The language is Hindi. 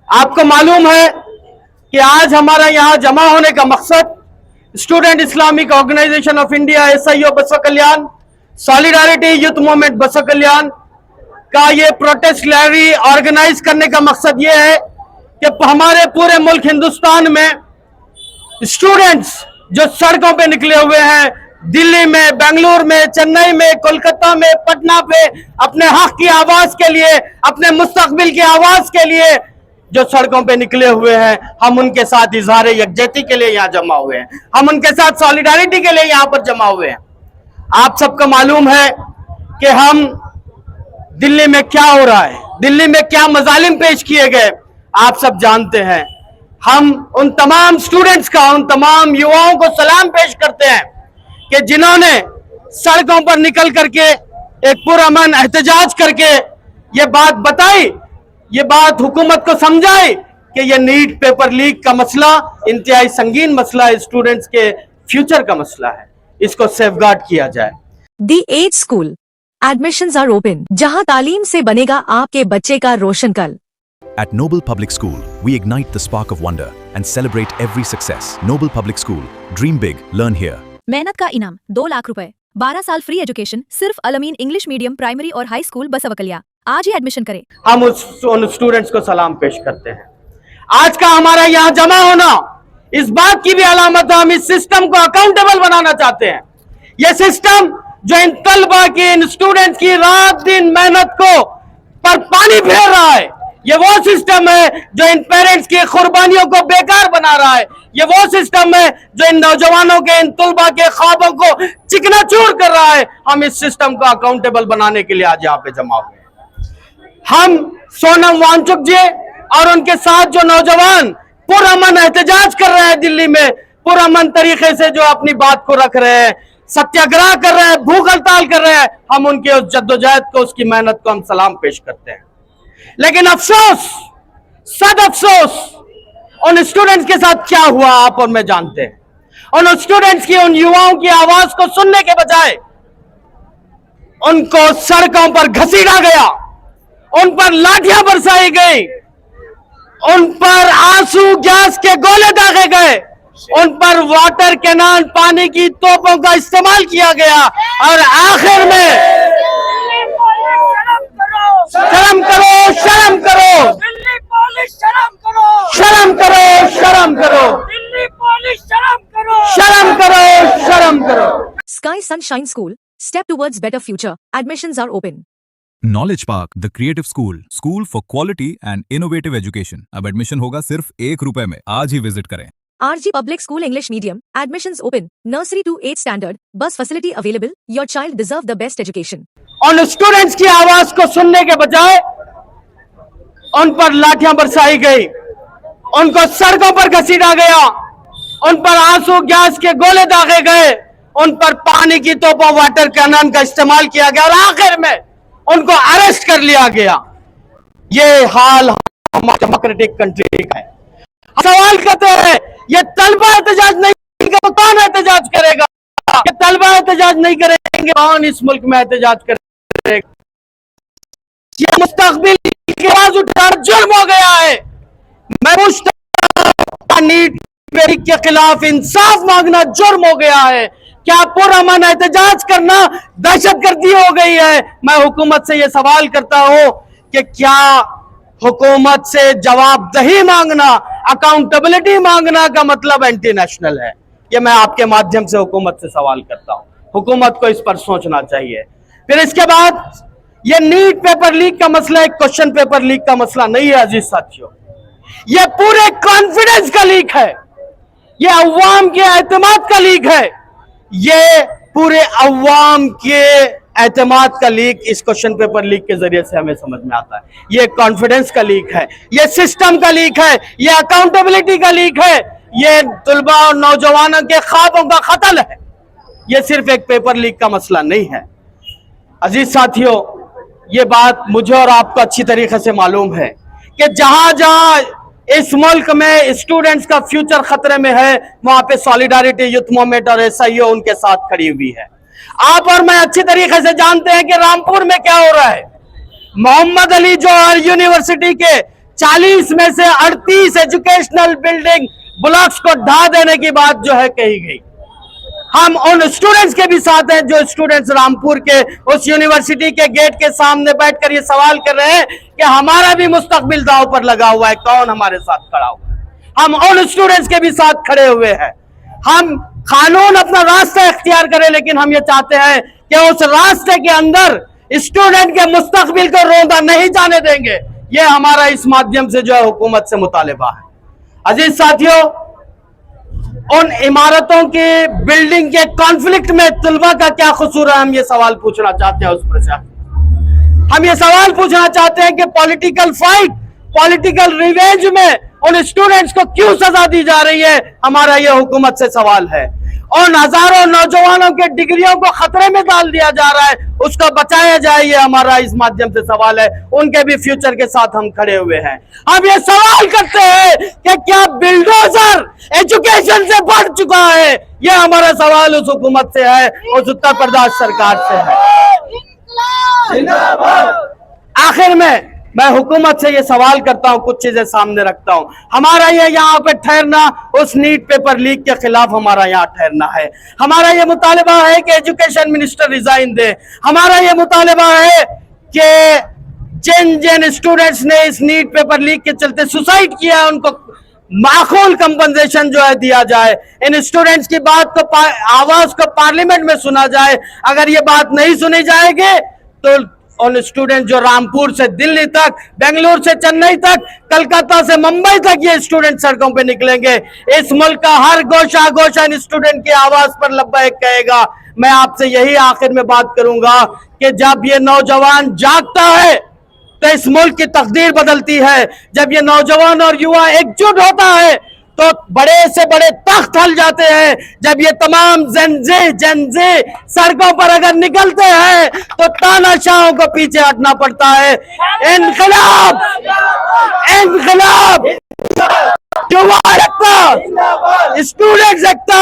आपको मालूम है कि आज हमारा यहाँ जमा होने का मकसद student Islamic organisation of India SIO बसवा कल्याण, सॉलिडारिटी यूथ मूवमेंट बसवा कल्याण का ये प्रोटेस्ट रैली ऑर्गेनाइज करने का मकसद ये है कि हमारे पूरे मुल्क हिंदुस्तान में स्टूडेंट्स जो सड़कों पे निकले हुए हैं, दिल्ली में, बेंगलुरु में, चेन्नई में, कोलकाता में, पटना पे, अपने हक की आवाज के लिए, अपने मुस्तकबिल की आवाज के लिए जो सड़कों पे निकले हुए हैं, हम उनके साथ इजहार यकजहती के लिए यहाँ जमा हुए हैं, हम उनके साथ सॉलिडारिटी के लिए यहाँ पर जमा हुए हैं। आप सबको मालूम है कि हम दिल्ली में क्या हो रहा है, दिल्ली में क्या मजालिम पेश किए गए, आप सब जानते हैं। हम उन तमाम स्टूडेंट्स का, उन तमाम युवाओं को सलाम पेश करते हैं कि जिन्होंने सड़कों पर निकल करके एक पुरअमन एहतजाज करके ये बात बताई, ये बात हुकूमत को समझाई कि ये नीट पेपर लीक का मसला इंतहाई संगीन मसला है, स्टूडेंट्स के फ्यूचर का मसला है, इसको सेफगार्ड किया जाए। The as school admissions are open, जहां तालीम से बनेगा आपके बच्चे का रोशन कल। At Noble Public School, we ignite the spark of wonder and celebrate every success. Noble Public School. Dream big, learn here. मेहनत का इनाम 2 लाख रुपए, 12 साल फ्री एजुकेशन सिर्फ अलमीन इंग्लिश मीडियम प्राइमरी और हाई स्कूल बसवा कल्याण। आज ही एडमिशन करें। हम उन स्टूडेंट्स को सलाम पेश करते हैं। आज का हमारा यहाँ जमा होना इस बात की भी अलामत है, हम इस सिस्टम को अकाउंटेबल बनाना चाहते हैं। यह सिस्टम जो इन तलबा की, इन स्टूडेंट्स की रात दिन मेहनत को पर पानी फेर रहा है, ये वो सिस्टम है जो इन पेरेंट्स की कुर्बानियों को बेकार बना रहा है, ये वो सिस्टम है जो इन नौजवानों के, इन तुलबा के ख्वाबों को चिकनाचूर कर रहा है। हम इस सिस्टम को अकाउंटेबल बनाने के लिए आज यहाँ पे जमा हुए हैं। हम सोनम वांगचुक जी और उनके साथ जो नौजवान पुरअमन एहतजाज कर रहे हैं दिल्ली में, पुरअमन तरीके से जो अपनी बात को रख रहे हैं, सत्याग्रह कर रहे हैं, भूख हड़ताल कर रहे हैं, हम उनके उस जद्दोजहद को, उसकी मेहनत को हम सलाम पेश करते हैं। लेकिन अफसोस, सद अफसोस, उन स्टूडेंट्स के साथ क्या हुआ आप और मैं जानते हैं। उन स्टूडेंट्स की, उन युवाओं की आवाज को सुनने के बजाय उनको सड़कों पर घसीटा गया, उन पर लाठियां बरसाई गई, उन पर आंसू गैस के गोले दागे गए, उन पर वाटर कैनन, पानी की तोपों का इस्तेमाल किया गया और आखिर में शर्म करो, शर्म करो, दिल्ली पुलिस शर्म करो, शर्म करो, शर्म करो, दिल्ली पुलिस शर्म करो, शर्म करो, शर्म करो। Sky Sunshine School, step towards better future. Admissions are open. Knowledge park the creative school for quality and innovative education. अब एडमिशन होगा सिर्फ ₹1 में। आज ही विजिट करें। RG Public School English Medium, admissions open, nursery to 8th standard, bus facility available, your child deserve the best education. उन स्टूडेंट्स की आवाज को सुनने के बजाय उन पर लाठियां बरसाई गई, उनको सड़कों पर घसीटा गया, उन पर आंसू गैस के गोले दागे गए, उन पर पानी की तोपों, वाटर कैनन का इस्तेमाल किया गया और आखिर में उनको अरेस्ट कर लिया गया। ये हाल हमारी डेमोक्रेटिक कंट्री का है। सवाल करते हैं, ये तलबा एहतजाज नहीं करेगा तो कौन एहतजाज करेगा? ये तलबा एहतजाज नहीं करेंगे, कौन इस मुल्क में एहतजाज करेगा? ये मुस्तकबिल की आवाज उठाना जुर्म हो गया है। मैं पूछता हूं, नीट के खिलाफ इंसाफ मांगना जुर्म हो गया है क्या? पुरअमन एहतजाज करना दहशतगर्दी हो गई है? मैं हुकूमत से यह सवाल करता हूं कि क्या हुकूमत से जवाबदही मांगना, अकाउंटेबिलिटी मांगना का मतलब एंटी नेशनल है? ये मैं आपके माध्यम से हुकूमत से सवाल करता हूं। हुकूमत को इस पर सोचना चाहिए। फिर इसके बाद ये नीट पेपर लीक का मसला एक क्वेश्चन पेपर लीक का मसला नहीं है अजीज साथियों, ये पूरे कॉन्फिडेंस का लीक है, ये अवाम के एतमाद का लीक है, ये पूरे अवाम के एतमाद का लीक इस क्वेश्चन पेपर लीक के जरिए से हमें समझ में आता है। ये कॉन्फिडेंस का लीक है, ये सिस्टम का लीक है, ये अकाउंटेबिलिटी का लीक है, ये तुलबा और नौजवानों के ख्वाबों का कत्ल है। ये सिर्फ एक पेपर लीक का मसला नहीं है अजीज साथियों। ये बात मुझे और आपको अच्छी तरीके से मालूम है कि जहां जहां इस मुल्क में स्टूडेंट्स का फ्यूचर खतरे में है, वहां पे सॉलिडारिटी यूथ मूवमेंट और SIO उनके साथ खड़ी हुई है। आप और मैं अच्छी तरीके से जानते हैं कि रामपुर में क्या हो रहा है। मोहम्मद अली जौहर यूनिवर्सिटी के 40 में से 38 एजुकेशनल बिल्डिंग ब्लॉक्स को ढा देने की बात जो है कही गई। हम उन स्टूडेंट्स के भी साथ हैं जो स्टूडेंट्स रामपुर के उस यूनिवर्सिटी के गेट के सामने बैठकर ये सवाल कर रहे हैं कि हमारा भी मुस्तकबिल दांव पर लगा हुआ है, कौन हमारे साथ खड़ा हुआ है। हम उन स्टूडेंट्स के भी साथ खड़े हुए हैं। हम कानून अपना रास्ता इख्तियार करें, लेकिन हम ये चाहते हैं कि उस रास्ते के अंदर स्टूडेंट के मुस्तकबिल को रोंदा नहीं जाने देंगे। ये हमारा इस माध्यम से जो है हुकूमत से मुतालिबा है। अजीज साथियों, उन इमारतों के बिल्डिंग के कॉन्फ्लिक्ट में तलबा का क्या कसूर है, हम ये सवाल पूछना चाहते हैं उस प्रशासन। हम ये सवाल पूछना चाहते हैं कि पॉलिटिकल फाइट, पॉलिटिकल रिवेंज में उन स्टूडेंट्स को क्यों सजा दी जा रही है, हमारा ये हुकूमत से सवाल है। और हजारों नौजवानों के डिग्रियों को खतरे में डाल दिया जा रहा है, उसको बचाया जाए, ये हमारा इस माध्यम से सवाल है। उनके भी फ्यूचर के साथ हम खड़े हुए हैं। हम ये सवाल करते हैं कि क्या बिल्डोजर एजुकेशन से बढ़ चुका है, ये हमारा सवाल उस हुकूमत से है, उस उत्तर प्रदेश सरकार से है। आखिर में मैं हुकूमत से ये सवाल करता हूं, कुछ चीजें सामने रखता हूं। हमारा ये यहाँ पे ठहरना, उस नीट पेपर लीक के खिलाफ हमारा यहाँ ठहरना है। हमारा ये मुतालिबा है कि एजुकेशन मिनिस्टर रिजाइन दे। हमारा ये मुतालिबा है कि जिन स्टूडेंट्स ने इस नीट पेपर लीक के चलते सुसाइड किया है, उनको माकूल कंपनसेशन जो है दिया जाए। इन स्टूडेंट्स की बात को, आवाज को पार्लियामेंट में सुना जाए। अगर ये बात नहीं सुनी जाएगी तो उन स्टूडेंट जो रामपुर से दिल्ली तक, बेंगलुरु से चेन्नई तक, कलकत्ता से मुंबई तक ये स्टूडेंट सड़कों पे निकलेंगे। इस मुल्क का हर गोशा गोशा इन स्टूडेंट की आवाज पर लब्बैक कहेगा। मैं आपसे यही आखिर में बात करूंगा कि जब ये नौजवान जागता है तो इस मुल्क की तकदीर बदलती है। जब ये नौजवान और युवा एकजुट होता है तो बड़े से बड़े तख्त हल जाते हैं। जब ये तमाम जनजे सड़कों पर अगर निकलते हैं तो तानाशाहों को पीछे हटना पड़ता है। इनकलाब, इनकलाब, युवा एकता, स्टूडेंट्स एकता।